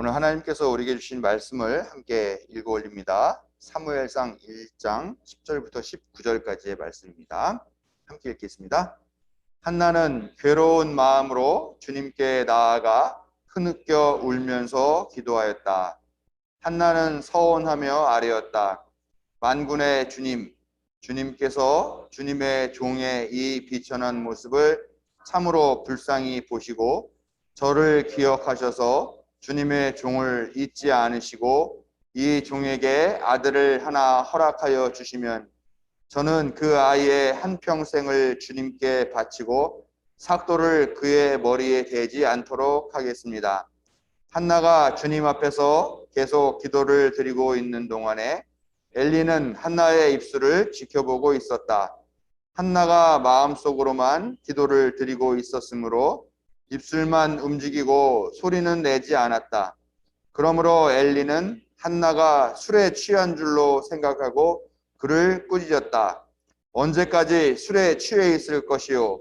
오늘 하나님께서 우리에게 주신 말씀을 함께 읽어 올립니다. 사무엘상 1장 10절부터 19절까지의 말씀입니다. 함께 읽겠습니다. 한나는 괴로운 마음으로 주님께 나아가 흐느껴 울면서 기도하였다. 한나는 서원하며 아뢰었다. 만군의 주님, 주님께서 주님의 종의 이 비천한 모습을 참으로 불쌍히 보시고 저를 기억하셔서 주님의 종을 잊지 않으시고 이 종에게 아들을 하나 허락하여 주시면 저는 그 아이의 한평생을 주님께 바치고 삭도를 그의 머리에 대지 않도록 하겠습니다. 한나가 주님 앞에서 계속 기도를 드리고 있는 동안에 엘리는 한나의 입술을 지켜보고 있었다. 한나가 마음속으로만 기도를 드리고 있었으므로 입술만 움직이고 소리는 내지 않았다. 그러므로 엘리는 한나가 술에 취한 줄로 생각하고 그를 꾸짖었다. 언제까지 술에 취해 있을 것이요?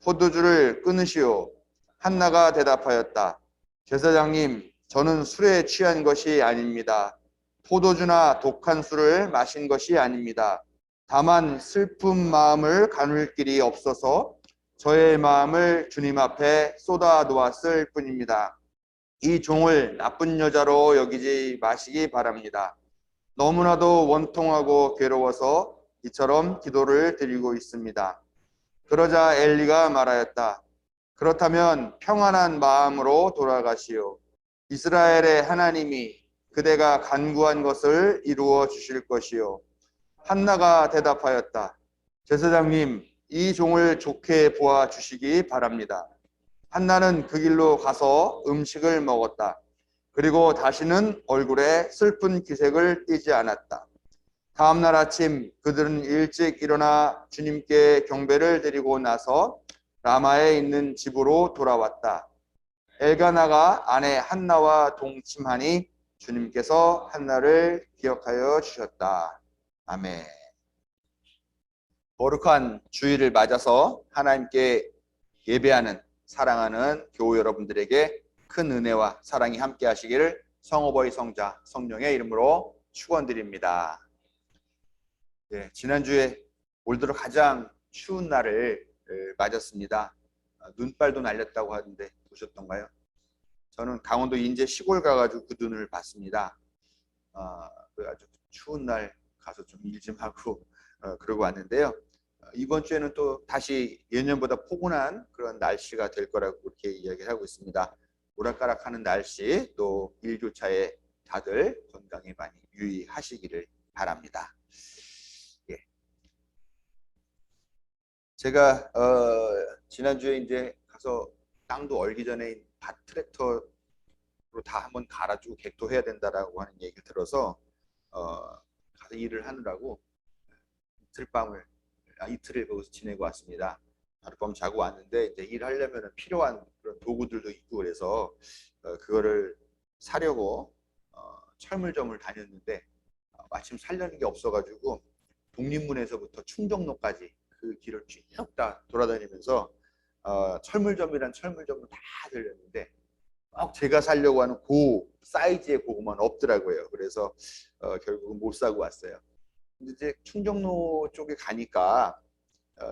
포도주를 끊으시오. 한나가 대답하였다. 제사장님, 저는 술에 취한 것이 아닙니다. 포도주나 독한 술을 마신 것이 아닙니다. 다만 슬픈 마음을 가눌 길이 없어서 저의 마음을 주님 앞에 쏟아 놓았을 뿐입니다. 이 종을 나쁜 여자로 여기지 마시기 바랍니다. 너무나도 원통하고 괴로워서 이처럼 기도를 드리고 있습니다. 그러자 엘리가 말하였다. 그렇다면 평안한 마음으로 돌아가시오. 이스라엘의 하나님이 그대가 간구한 것을 이루어 주실 것이요. 한나가 대답하였다. 제사장님, 이 종을 좋게 보아 주시기 바랍니다. 한나는 그 길로 가서 음식을 먹었다. 그리고 다시는 얼굴에 슬픈 기색을 띠지 않았다. 다음 날 아침 그들은 일찍 일어나 주님께 경배를 드리고 나서 라마에 있는 집으로 돌아왔다. 엘가나가 아내 한나와 동침하니 주님께서 한나를 기억하여 주셨다. 아멘. 거룩한 주일을 맞아서 하나님께 예배하는 사랑하는 교우 여러분들에게 큰 은혜와 사랑이 함께 하시기를 성어버이 성자 성령의 이름으로 축원드립니다. 네, 지난주에 올 들어 가장 추운 날을 맞았습니다. 눈발도 날렸다고 하는데 보셨던가요? 저는 강원도 인제 시골 가가지고 그 눈을 봤습니다. 아주 추운 날 가서 좀 일 좀 하고 그러고 왔는데요. 이번 주에는 또 다시 예년보다 포근한 그런 날씨가 될 거라고 그렇게 이야기를 하고 있습니다. 오락가락하는 날씨 또 일교차에 다들 건강에 많이 유의하시기를 바랍니다. 예. 제가 지난주에 이제 가서 땅도 얼기 전에 밭 트랙터로 다 한번 갈아주고 객도해야 된다라고 하는 얘기를 들어서 가서 일을 하느라고 이틀을 거기서 지내고 왔습니다. 하룻밤 자고 왔는데 이제 일하려면 필요한 그런 도구들도 있고 그래서 그거를 사려고 철물점을 다녔는데 마침 살려는 게 없어가지고 독립문에서부터 충정로까지 그 길을 쭉 다 돌아다니면서 철물점이란 철물점을 다 들렸는데 제가 사려고 하는 그 사이즈의 고구마는 없더라고요. 그래서 결국은 못 사고 왔어요. 근데 이제 충정로 쪽에 가니까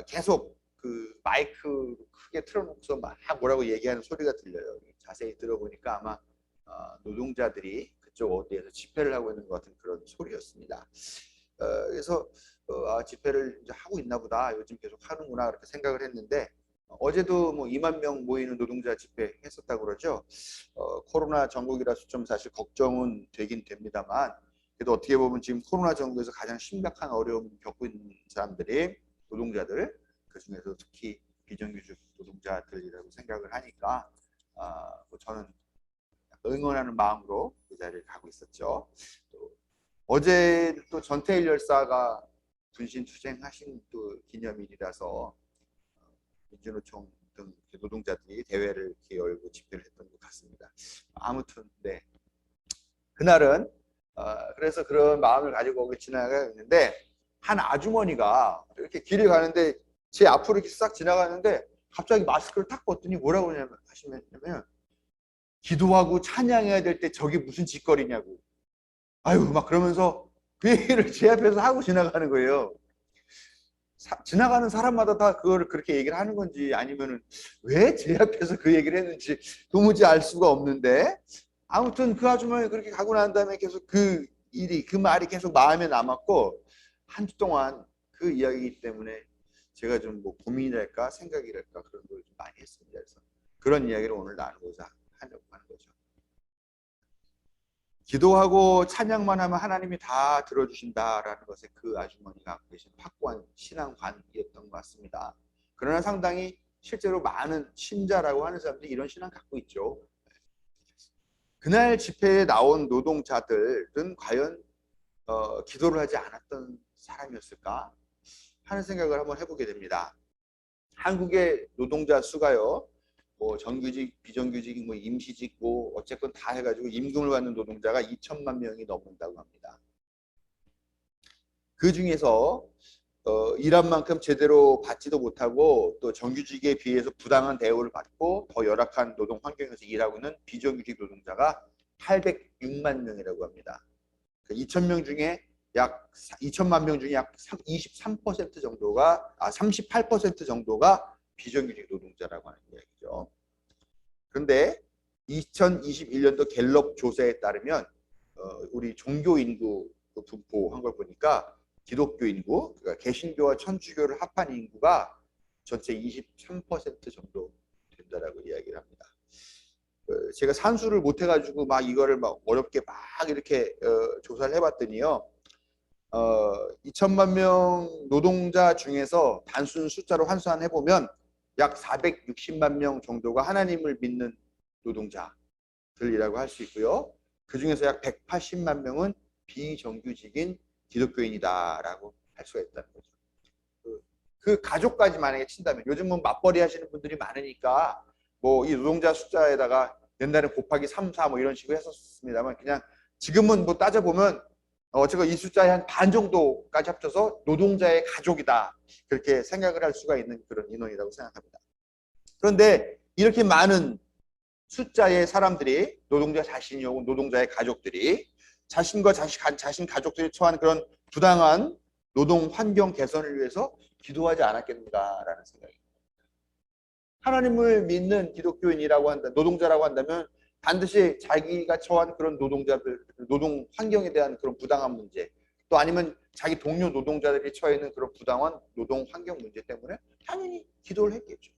계속 그 마이크 크게 틀어놓고서 막 뭐라고 얘기하는 소리가 들려요. 자세히 들어보니까 아마 노동자들이 그쪽 어디에서 집회를 하고 있는 것 같은 그런 소리였습니다. 그래서 집회를 이제 하고 있나 보다, 요즘 계속 하는구나 그렇게 생각을 했는데 어제도 뭐 2만 명 모이는 노동자 집회 했었다고 그러죠. 코로나 전국이라서 좀 사실 걱정은 되긴 됩니다만 그래도 어떻게 보면 지금 코로나 전국에서 가장 심각한 어려움을 겪고 있는 사람들이 노동자들, 그 중에서 특히 비정규직 노동자들이라고 생각을 하니까 저는 응원하는 마음으로 그 자리를 가고 있었죠. 또 어제 또 전태일 열사가 분신투쟁하신 또 기념일이라서 민주노총 등 노동자들이 대회를 이렇게 열고 집회를 했던 것 같습니다. 아무튼 네, 그날은 그래서 그런 마음을 가지고 거기 지나가 있는데 한 아주머니가 이렇게 길을 가는데 제 앞으로 이렇게 싹 지나가는데 갑자기 마스크를 탁 벗더니 뭐라고 하시냐면 기도하고 찬양해야 될 때 저게 무슨 짓거리냐고. 아유, 막 그러면서 그 얘기를 제 앞에서 하고 지나가는 거예요. 지나가는 사람마다 다 그거를 그렇게 얘기를 하는 건지 아니면은 왜 제 앞에서 그 얘기를 했는지 도무지 알 수가 없는데, 아무튼 그 아주머니 그렇게 가고 난 다음에 계속 그 일이, 그 말이 계속 마음에 남았고, 한 주 동안 그 이야기이기 때문에 제가 좀 뭐 고민이랄까 생각이랄까 그런 걸 좀 많이 했습니다. 그래서 그런 이야기를 오늘 나누고자 하려고 하는 거죠. 기도하고 찬양만 하면 하나님이 다 들어주신다라는 것에 그 아주머니가 갖고 계신 확고한 신앙관이었던 것 같습니다. 그러나 상당히 실제로 많은 신자라고 하는 사람들이 이런 신앙 갖고 있죠. 그날 집회에 나온 노동자들은 과연 기도를 하지 않았던 사람이었을까 하는 생각을 한번 해보게 됩니다. 한국의 노동자 수가요, 뭐 정규직, 비정규직, 뭐 임시직, 뭐 어쨌건 다 해가지고 임금을 받는 노동자가 2천만 명이 넘는다고 합니다. 그 중에서 일한 만큼 제대로 받지도 못하고 또 정규직에 비해서 부당한 대우를 받고 더 열악한 노동 환경에서 일하고 있는 비정규직 노동자가 806만 명이라고 합니다. 2,000명 중에 약 2천만 명 중에 약 23% 정도가 38% 정도가 비정규직 노동자라고 하는 이야기죠. 그런데 2021년도 갤럽 조사에 따르면 우리 종교 인구 분포한 걸 보니까 기독교 인구, 그러니까 개신교와 천주교를 합한 인구가 전체 23% 정도 된다라고 이야기를 합니다. 제가 산수를 못 해가지고 막 이거를 막 어렵게 막 이렇게 조사를 해봤더니요. 2천만 명 노동자 중에서 단순 숫자로 환산해보면 약 460만 명 정도가 하나님을 믿는 노동자들이라고 할 수 있고요. 그 중에서 약 180만 명은 비정규직인 기독교인이다라고 할 수가 있다는 거죠. 그 가족까지 만약에 친다면, 요즘은 맞벌이 하시는 분들이 많으니까 뭐 이 노동자 숫자에다가 옛날에 곱하기 3, 4 뭐 이런 식으로 했었습니다만, 그냥 지금은 뭐 따져보면 어쨌건 이 숫자의 한 반 정도까지 합쳐서 노동자의 가족이다, 그렇게 생각을 할 수가 있는 그런 인원이라고 생각합니다. 그런데 이렇게 많은 숫자의 사람들이, 노동자 자신이 혹은 노동자의 가족들이 자신과 자신 가족들이 처한 그런 부당한 노동 환경 개선을 위해서 기도하지 않았겠는가라는 생각입니다. 하나님을 믿는 기독교인이라고 한다, 노동자라고 한다면 반드시 자기가 처한 그런 노동자들, 노동 환경에 대한 그런 부당한 문제, 또 아니면 자기 동료 노동자들이 처해 있는 그런 부당한 노동 환경 문제 때문에 당연히 기도를 했겠죠.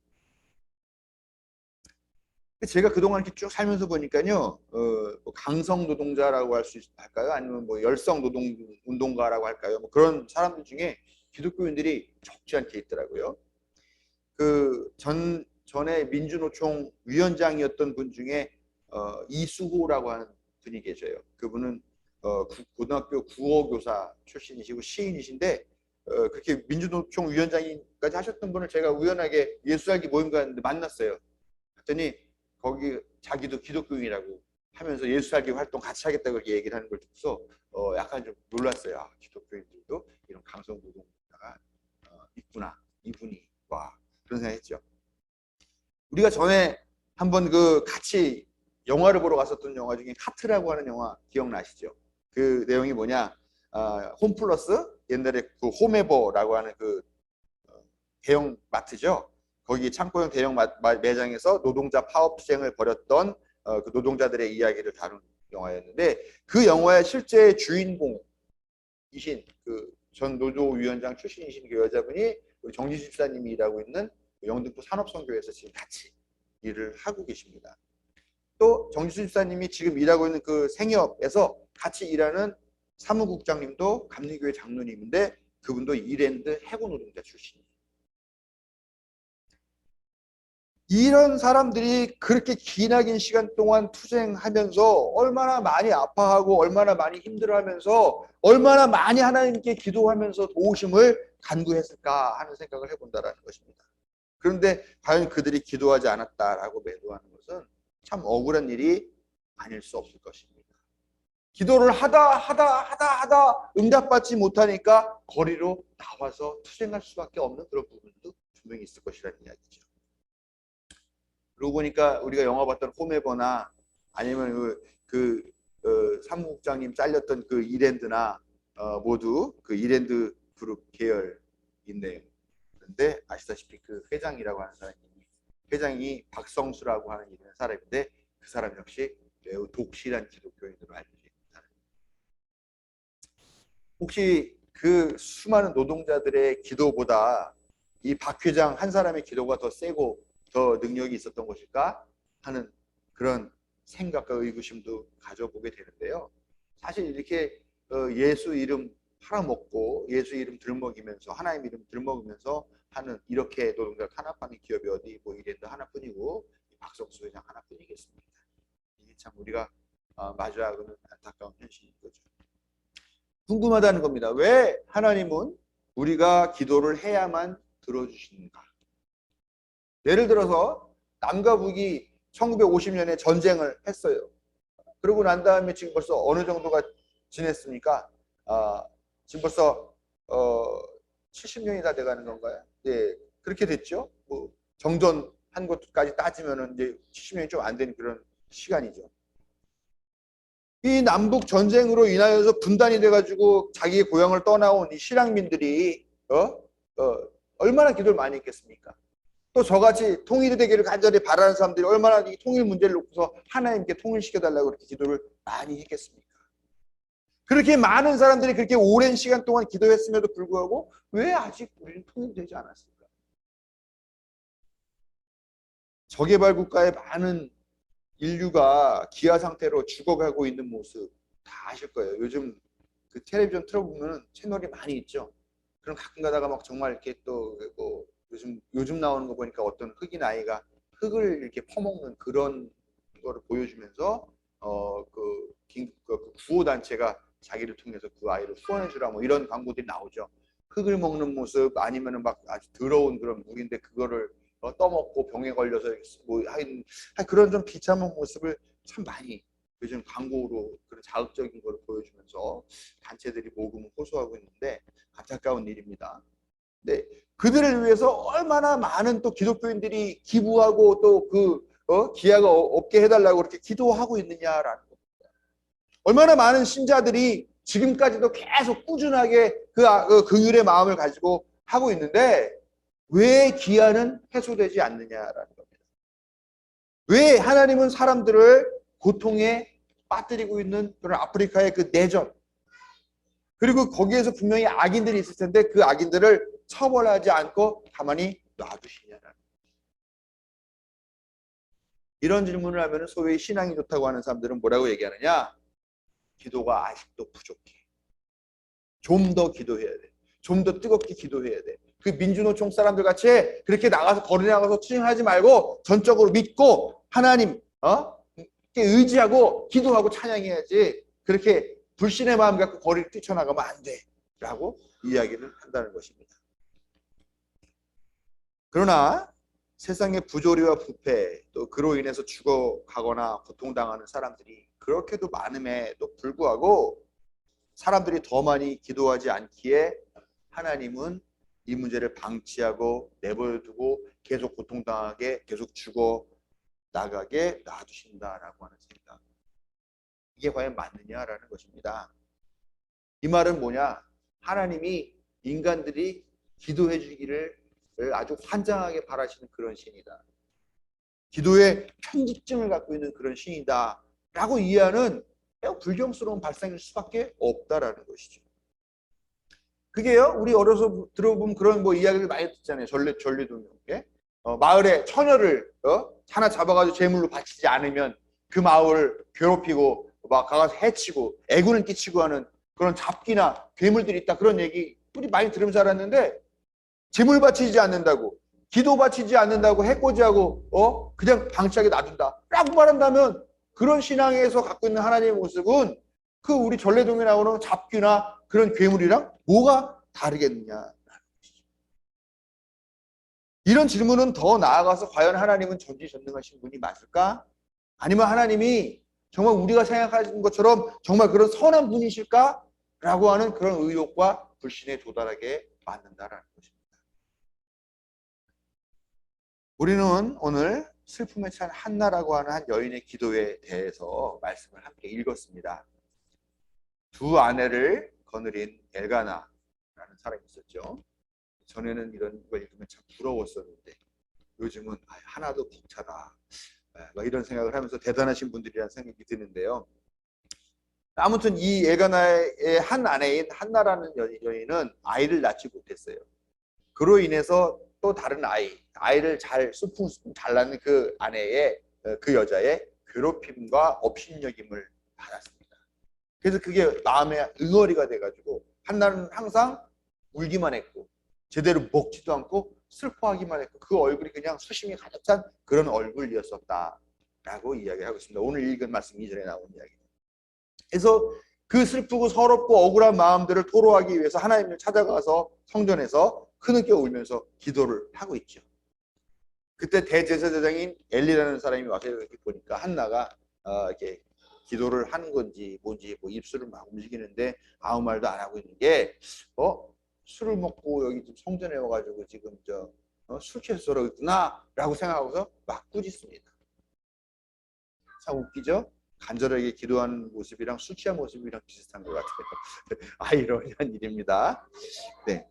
제가 그동안 이렇게 쭉 살면서 보니까요, 뭐 강성 노동자라고 할까요? 아니면 뭐 열성 노동 운동가라고 할까요? 뭐 그런 사람들 중에 기독교인들이 적지 않게 있더라고요. 전에 민주노총 위원장이었던 분 중에 이수호라고 하는 분이 계셔요. 그분은 고등학교 국어교사 출신이시고 시인이신데, 그렇게 민주노총 위원장까지 하셨던 분을 제가 우연하게 예수알기 모임 가는데 만났어요. 그랬더니 거기 자기도 기독교인이라고 하면서 예수살기 활동 같이 하겠다고 그렇게 얘기를 하는 걸 듣고서 약간 좀 놀랐어요. 아, 기독교인들도 이런 강성 노동자가 있구나, 이분이, 와, 그런 생각했죠. 우리가 전에 한번 그 같이 영화를 보러 갔었던 영화 중에 카트라고 하는 영화 기억나시죠? 그 내용이 뭐냐, 홈플러스, 옛날에 그 홈에버라고 하는 그 대형 마트죠. 거기 창고형 대형 매장에서 노동자 파업 시행을 벌였던 그 노동자들의 이야기를 다룬 영화였는데, 그 영화의 실제 주인공이신 그 전 노조위원장 출신이신 그 여자분이 우리 정지 집사님이 일하고 있는 영등포 산업선교에서 지금 같이 일을 하고 계십니다. 또 정지수 집사님이 지금 일하고 있는 그 생협에서 같이 일하는 사무국장님도 감리교회 장로님인데, 그분도 이랜드 해고 노동자 출신이에요. 이런 사람들이 그렇게 기나긴 시간 동안 투쟁하면서 얼마나 많이 아파하고 얼마나 많이 힘들어하면서 얼마나 많이 하나님께 기도하면서 도우심을 간구했을까 하는 생각을 해본다는 것입니다. 그런데 과연 그들이 기도하지 않았다라고 매도하는 것은 참 억울한 일이 아닐 수 없을 것입니다. 기도를 하다 응답받지 못하니까 거리로 나와서 투쟁할 수밖에 없는 그런 부분도 분명히 있을 것이라는 이야기죠. 그러고 보니까 우리가 영화 봤던 홈에버나 아니면 사무국장님 잘렸던 그 이랜드나 모두 그 이랜드 그룹 계열인데요. 그런데 아시다시피 그 회장이라고 하는 회장이 박성수라고 하는 이름의 사람인데 그 사람 역시 매우 독실한 기독교인으로 알려져 있습니다. 혹시 그 수많은 노동자들의 기도보다 이 박 회장 한 사람의 기도가 더 세고 더 능력이 있었던 것일까 하는 그런 생각과 의구심도 가져보게 되는데요. 사실 이렇게 예수 이름 팔아먹고 예수 이름 들먹이면서 하나님 이름 들먹이면서 하는 이렇게 노동자 탄압하는 기업이 어디 뭐 이랜드 하나뿐이고 박성수 회장 하나뿐이겠습니까? 이게 참 우리가 마주하고는 안타까운 현실인 거죠. 궁금하다는 겁니다. 왜 하나님은 우리가 기도를 해야만 들어주시는가? 예를 들어서 남과 북이 1950년에 전쟁을 했어요. 그러고 난 다음에 지금 벌써 어느 정도가 지냈습니까? 지금 벌써 70년이 다 돼가는 건가요? 네, 그렇게 됐죠. 뭐 정전한 것까지 따지면은 이제 70년이 좀 안 된 그런 시간이죠. 이 남북 전쟁으로 인하여서 분단이 돼가지고 자기의 고향을 떠나온 이 실향민들이 얼마나 기도를 많이 했겠습니까? 또 저같이 통일이 되기를 간절히 바라는 사람들이 얼마나 이 통일 문제를 놓고서 하나님께 통일시켜달라고 그렇게 기도를 많이 했겠습니까? 그렇게 많은 사람들이 그렇게 오랜 시간 동안 기도했음에도 불구하고 왜 아직 우리는 통일되지 않았을까? 저개발 국가의 많은 인류가 기아 상태로 죽어가고 있는 모습 다 아실 거예요. 요즘 그 텔레비전 틀어보면 채널이 많이 있죠. 그럼 가끔 가다가 막 정말 이렇게 또 뭐 요즘 나오는 거 보니까 어떤 흑인 아이가 흙을 이렇게 퍼먹는 그런 거를 보여주면서 그 구호 단체가 자기를 통해서 그 아이를 후원해 주라 뭐 이런 광고들이 나오죠. 흙을 먹는 모습 아니면은 막 아주 더러운 그런 물인데 그거를 떠먹고 병에 걸려서 뭐 그런 좀 비참한 모습을 참 많이 요즘 광고로 그런 자극적인 걸 보여주면서 단체들이 모금을 호소하고 있는데 안타까운 일입니다. 네, 그들을 위해서 얼마나 많은 또 기독교인들이 기부하고 또 기아가 없게 해달라고 그렇게 기도하고 있느냐라는 겁니다. 얼마나 많은 신자들이 지금까지도 계속 꾸준하게 그 율의 마음을 가지고 하고 있는데 왜 기아는 해소되지 않느냐라는 겁니다. 왜 하나님은 사람들을 고통에 빠뜨리고 있는 그런 아프리카의 그 내전 그리고 거기에서 분명히 악인들이 있을 텐데 그 악인들을 처벌하지 않고 가만히 놔두시냐라는 이런 질문을 하면 소위 신앙이 좋다고 하는 사람들은 뭐라고 얘기하느냐? 기도가 아직도 부족해. 좀 더 기도해야 돼. 좀 더 뜨겁게 기도해야 돼. 그 민주노총 사람들 같이 그렇게 나가서 거리 나가서 투쟁하지 말고 전적으로 믿고 하나님 의지하고 기도하고 찬양해야지 그렇게 불신의 마음 갖고 거리를 뛰쳐나가면 안 돼 라고 이야기를 한다는 것입니다. 그러나 세상의 부조리와 부패 또 그로 인해서 죽어가거나 고통당하는 사람들이 그렇게도 많음에도 불구하고 사람들이 더 많이 기도하지 않기에 하나님은 이 문제를 방치하고 내버려두고 계속 고통당하게 계속 죽어 나가게 놔두신다라고 하는 생각. 이게 과연 맞느냐라는 것입니다. 이 말은 뭐냐? 하나님이 인간들이 기도해 주기를 아주 환장하게 바라시는 그런 신이다. 기도에 편집증을 갖고 있는 그런 신이다 라고 이해하는 매우 불경스러운 발상일 수밖에 없다라는 것이죠. 그게요, 우리 어려서 들어보면 그런 뭐 이야기를 많이 듣잖아요. 전래동요. 마을에 처녀를 하나 잡아가지고 제물로 바치지 않으면 그 마을을 괴롭히고 막 가서 해치고 애군을 끼치고 하는 그런 잡기나 괴물들이 있다. 그런 얘기 우리 많이 들으면서 알았는데 제물 바치지 않는다고 기도 바치지 않는다고 해코지하고 그냥 방치하게 놔둔다 라고 말한다면 그런 신앙에서 갖고 있는 하나님의 모습은 그 우리 전래동에 나오는 잡귀나 그런 괴물이랑 뭐가 다르겠느냐. 이런 질문은 더 나아가서 과연 하나님은 전지전능하신 분이 맞을까? 아니면 하나님이 정말 우리가 생각하는 것처럼 정말 그런 선한 분이실까? 라고 하는 그런 의혹과 불신에 도달하게 만든다라는 것입니다. 우리는 오늘 슬픔에 찬 한나라고 하는 한 여인의 기도에 대해서 말씀을 함께 읽었습니다. 두 아내를 거느린 엘가나라는 사람이 있었죠. 전에는 이런 걸 읽으면 참 부러웠었는데 요즘은 하나도 벅차다 막 이런 생각을 하면서 대단하신 분들이라는 생각이 드는데요. 아무튼 이 엘가나의 한 아내인 한나라는 여인은 아이를 낳지 못했어요. 그로 인해서 또 다른 아이를 슬픔 잘 낳는 그 아내의 그 여자의 괴롭힘과 업신여김을 받았습니다. 그래서 그게 마음에 응어리가 돼가지고 한나는 항상 울기만 했고 제대로 먹지도 않고 슬퍼하기만 했고 그 얼굴이 그냥 수심이 가득 찬 그런 얼굴이었었다라고 이야기하고 있습니다. 오늘 읽은 말씀 이전에 나온 이야기입니다. 그래서 그 슬프고 서럽고 억울한 마음들을 토로하기 위해서 하나님을 찾아가서 성전에서 흐느껴 울면서 기도를 하고 있죠. 그때 대제사장인 엘리라는 사람이 와서 이렇게 보니까 한나가 이렇게 기도를 하는 건지 뭔지 뭐 입술을 막 움직이는데 아무 말도 안 하고 있는 게 술을 먹고 여기 좀 성전에 와가지고 지금 술 취해서 저러고 있구나 라고 생각하고서 막 꾸짖습니다. 참 웃기죠? 간절하게 기도하는 모습이랑 술 취한 모습이랑 비슷한 것 같아요. 아이러니한 일입니다. 네.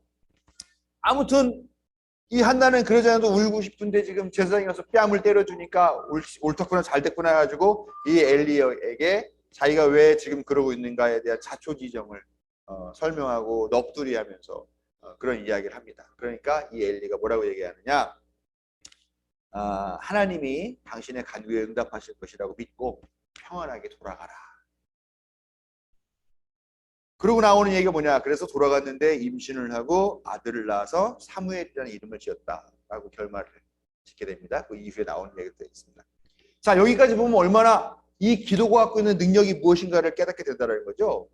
아무튼 이 한나는 그러지 않아도 울고 싶은데 지금 제사장이 가서 뺨을 때려주니까 옳았구나 잘 됐구나 해가지고 이 엘리에게 자기가 왜 지금 그러고 있는가에 대한 자초지정을 설명하고 넋두리하면서 그런 이야기를 합니다. 그러니까 이 엘리가 뭐라고 얘기하느냐, 하나님이 당신의 간구에 응답하실 것이라고 믿고 평안하게 돌아가라. 그러고 나오는 얘기가 뭐냐, 그래서 돌아갔는데 임신을 하고 아들을 낳아서 사무엘이라는 이름을 지었다라고 결말을 짓게 됩니다. 그 이후에 나오는 얘기도 있습니다. 자, 여기까지 보면 얼마나 이 기도가 갖고 있는 능력이 무엇인가를 깨닫게 된다는 거죠.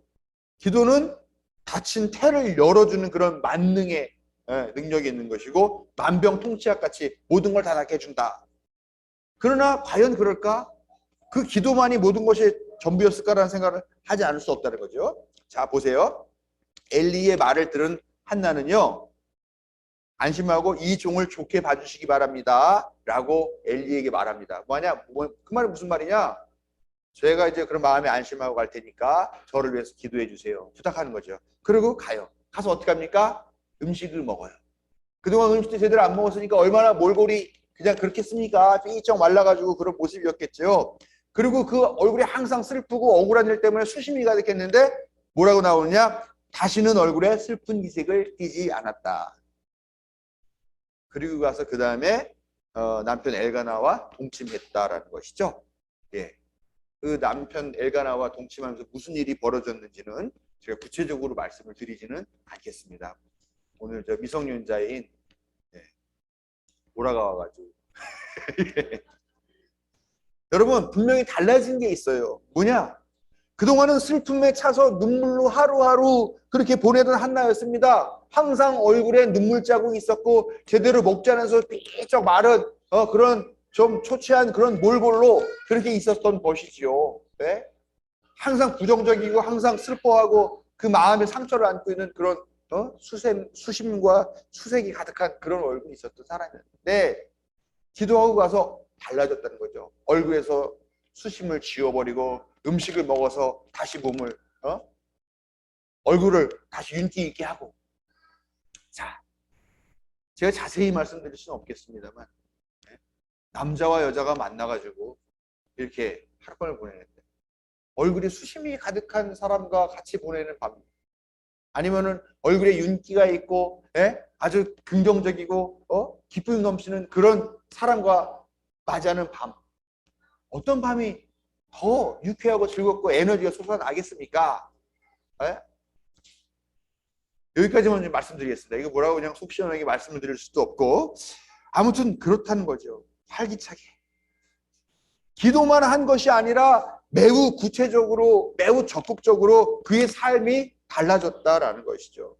기도는 닫힌 태를 열어주는 그런 만능의 능력이 있는 것이고 만병통치약 같이 모든 걸 다 낫게 해준다. 그러나 과연 그럴까? 그 기도만이 모든 것이 전부였을까라는 생각을 하지 않을 수 없다는 거죠. 자, 보세요. 엘리의 말을 들은 한나는요, 안심하고 이 종을 좋게 봐주시기 바랍니다 라고 엘리에게 말합니다. 뭐냐? 그 말은 무슨 말이냐? 제가 이제 그런 마음에 안심하고 갈 테니까 저를 위해서 기도해 주세요 부탁하는 거죠. 그리고 가요. 가서 어떻게 합니까? 음식을 먹어요. 그동안 음식도 제대로 안 먹었으니까 얼마나 몰골이 그냥 그렇겠습니까? 삐쩍 말라가지고 그런 모습이었겠죠. 그리고 그 얼굴이 항상 슬프고 억울한 일 때문에 수심이 가득했는데 뭐라고 나오느냐? 다시는 얼굴에 슬픈 기색을 띠지 않았다. 그리고 가서 그 다음에 남편 엘가나와 동침했다라는 것이죠. 예. 그 남편 엘가나와 동침하면서 무슨 일이 벌어졌는지는 제가 구체적으로 말씀을 드리지는 않겠습니다. 오늘 미성년자인 오라가 와가지고 여러분 분명히 달라진 게 있어요. 뭐냐? 그동안은 슬픔에 차서 눈물로 하루하루 그렇게 보내던 한나였습니다. 항상 얼굴에 눈물 자국이 있었고 제대로 먹지 않아서 삐쩍 마른 그런 좀 초췌한 그런 몰골로 그렇게 있었던 것이지요. 네? 항상 부정적이고 항상 슬퍼하고 그 마음에 상처를 안고 있는 그런 수심과 수색이 가득한 그런 얼굴이 있었던 사람이었는데 기도하고 가서 달라졌다는 거죠. 얼굴에서 수심을 지워버리고 음식을 먹어서 다시 몸을 얼굴을 다시 윤기 있게 하고. 자, 제가 자세히 말씀드릴 수는 없겠습니다만 남자와 여자가 만나가지고 이렇게 하룻밤을 보내는데 얼굴에 수심이 가득한 사람과 같이 보내는 밤, 아니면은 얼굴에 윤기가 있고 아주 긍정적이고 기쁨 넘치는 그런 사람과 맞이하는 밤, 어떤 밤이 더 유쾌하고 즐겁고 에너지가 솟아나겠습니까? 여기까지만 좀 말씀드리겠습니다. 이거 뭐라고 그냥 속 시원하게 말씀을 드릴 수도 없고, 아무튼 그렇다는 거죠. 활기차게 기도만 한 것이 아니라 매우 구체적으로 매우 적극적으로 그의 삶이 달라졌다라는 것이죠.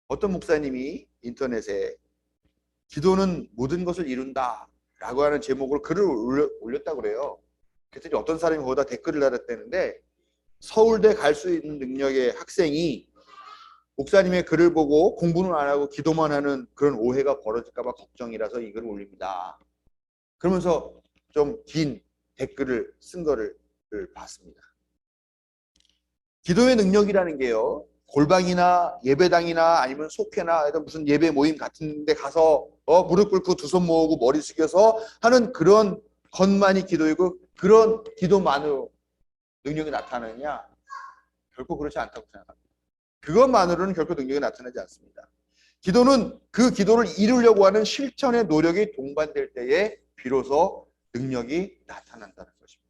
어떤 목사님이 인터넷에 기도는 모든 것을 이룬다 라고 하는 제목으로 글을 올렸다고 그래요. 그랬더니 어떤 사람이 거기다 댓글을 달았다는데, 서울대 갈 수 있는 능력의 학생이 목사님의 글을 보고 공부는 안 하고 기도만 하는 그런 오해가 벌어질까 봐 걱정이라서 이 글을 올립니다. 그러면서 좀 긴 댓글을 쓴 거를 봤습니다. 기도의 능력이라는 게요, 골방이나 예배당이나 아니면 속회나 무슨 예배 모임 같은 데 가서 무릎 꿇고 두 손 모으고 머리 숙여서 하는 그런 것만이 기도이고 그런 기도만으로 능력이 나타나느냐? 결코 그렇지 않다고 생각합니다. 그것만으로는 결코 능력이 나타나지 않습니다. 기도는 그 기도를 이루려고 하는 실천의 노력이 동반될 때에 비로소 능력이 나타난다는 것입니다.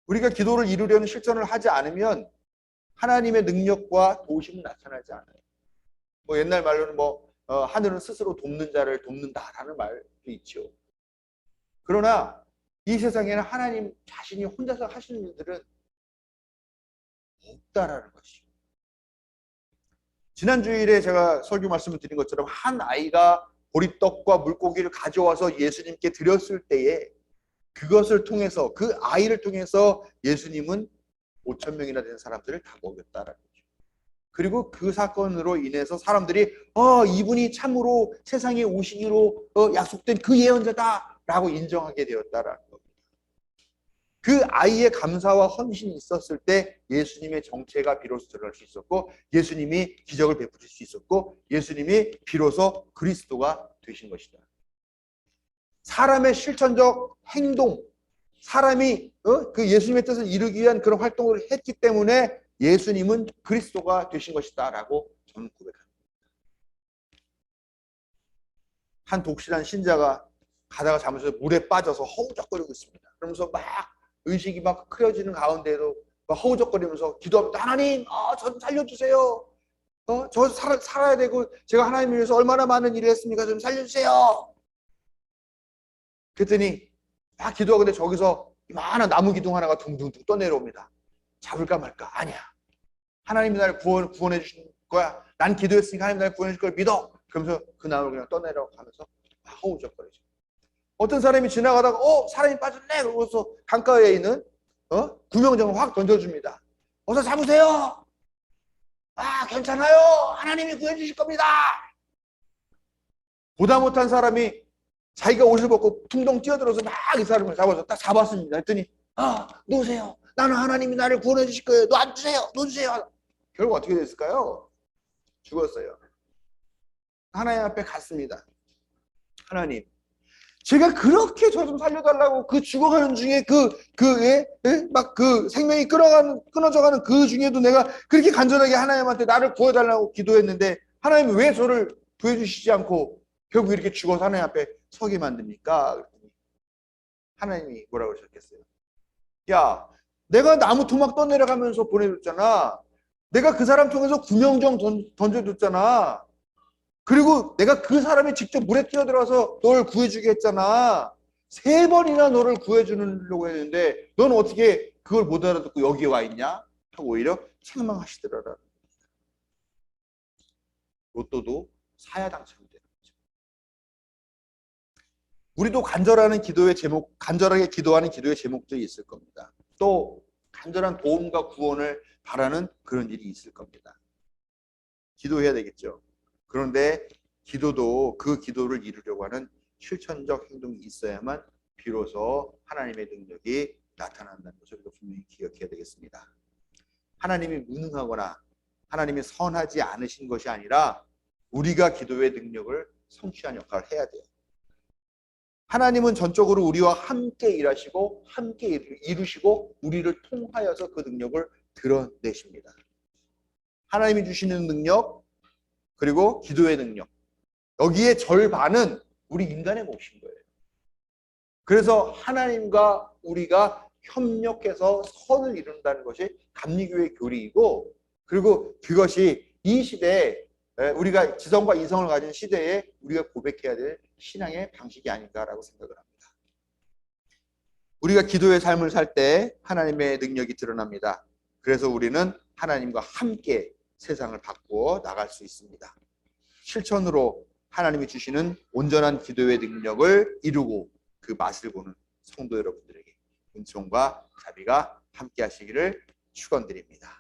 우리가 기도를 이루려는 실천을 하지 않으면 하나님의 능력과 도우심은 나타나지 않아요. 옛날 말로는 하늘은 스스로 돕는 자를 돕는다라는 말도 있죠. 그러나 이 세상에는 하나님 자신이 혼자서 하시는 일들은 없다라는 것이죠. 지난 주일에 제가 설교 말씀을 드린 것처럼 한 아이가 보리떡과 물고기를 가져와서 예수님께 드렸을 때에 그것을 통해서, 그 아이를 통해서 예수님은 5천 명이나 되는 사람들을 다 먹였다라는 거죠. 그리고 그 사건으로 인해서 사람들이 이분이 참으로 세상에 오시기로 약속된 그 예언자다라고 인정하게 되었다라는 겁니다. 그 아이의 감사와 헌신이 있었을 때 예수님의 정체가 비로소 드러날 수 있었고, 예수님이 기적을 베푸실 수 있었고, 예수님이 비로소 그리스도가 되신 것이다. 사람의 실천적 행동, 사람이 그 예수님의 뜻을 이루기 위한 그런 활동을 했기 때문에 예수님은 그리스도가 되신 것이다 라고 저는 고백합니다. 한 독실한 신자가 가다가 잘못해서 물에 빠져서 허우적거리고 있습니다. 그러면서 막 의식이 막 흐려지는 가운데에도 막 허우적거리면서 기도합니다. 하나님, 저 좀 살려주세요. 저 살아야 되고 제가 하나님을 위해서 얼마나 많은 일을 했습니까? 좀 살려주세요. 그랬더니 막 기도하는데 저기서 이만한 나무 기둥 하나가 둥둥둥 떠내려옵니다. 잡을까 말까? 아니야. 하나님이 나를 구원해 주신 거야. 난 기도했으니까 하나님 나를 구원해 줄 걸 믿어. 그러면서 그 나무를 그냥 떠내려가면서 막 허우적거리죠. 어떤 사람이 지나가다가 사람이 빠졌네. 그러고서 강가에 있는 구명정을 확 던져줍니다. 어서 잡으세요. 괜찮아요. 하나님이 구해 주실 겁니다. 보다 못한 사람이 자기가 옷을 벗고 퉁덩 뛰어들어서 막 이 사람을 잡아서 딱 잡았습니다. 했더니 놓으세요. 나는 하나님이 나를 구원해 주실 거예요. 놔주세요. 놓으세요. 결국 어떻게 됐을까요? 죽었어요. 하나님 앞에 갔습니다. 하나님, 제가 그렇게 저 좀 살려달라고 그 죽어가는 중에 막 그 생명이 끊어져가는 그 중에도 내가 그렇게 간절하게 하나님한테 나를 구해달라고 기도했는데 하나님이 왜 저를 구해주시지 않고 결국 이렇게 죽어서 하나님 앞에 서게 만듭니까? 하나님이 뭐라고 하셨겠어요? 야, 내가 나무 토막 떠내려가면서 보내줬잖아. 내가 그 사람 통해서 구명정 던져줬잖아. 그리고 내가 그 사람이 직접 물에 뛰어들어서 너를 구해주게 했잖아. 3번이나 너를 구해주려고 했는데 넌 어떻게 그걸 못 알아듣고 여기에 와 있냐? 하고 오히려 책망하시더라. 로또도 사야 당첨되는 거죠. 우리도 간절하게 기도하는 기도의 제목들이 있을 겁니다. 또 간절한 도움과 구원을 바라는 그런 일이 있을 겁니다. 기도해야 되겠죠. 그런데 기도도 그 기도를 이루려고 하는 실천적 행동이 있어야만 비로소 하나님의 능력이 나타난다는 것을 우리가 분명히 기억해야 되겠습니다. 하나님이 무능하거나 하나님이 선하지 않으신 것이 아니라 우리가 기도의 능력을 성취하는 역할을 해야 돼요. 하나님은 전적으로 우리와 함께 일하시고 함께 이루시고 우리를 통하여서 그 능력을 드러내십니다. 하나님이 주시는 능력, 그리고 기도의 능력, 여기에 절반은 우리 인간의 몫인 거예요. 그래서 하나님과 우리가 협력해서 선을 이룬다는 것이 감리교의 교리이고, 그리고 그것이 이 시대에 우리가 지성과 이성을 가진 시대에 우리가 고백해야 될 신앙의 방식이 아닌가라고 생각을 합니다. 우리가 기도의 삶을 살 때 하나님의 능력이 드러납니다. 그래서 우리는 하나님과 함께 세상을 바꾸어 나갈 수 있습니다. 실천으로 하나님이 주시는 온전한 기도의 능력을 이루고 그 맛을 보는 성도 여러분들에게 은총과 자비가 함께 하시기를 축원드립니다.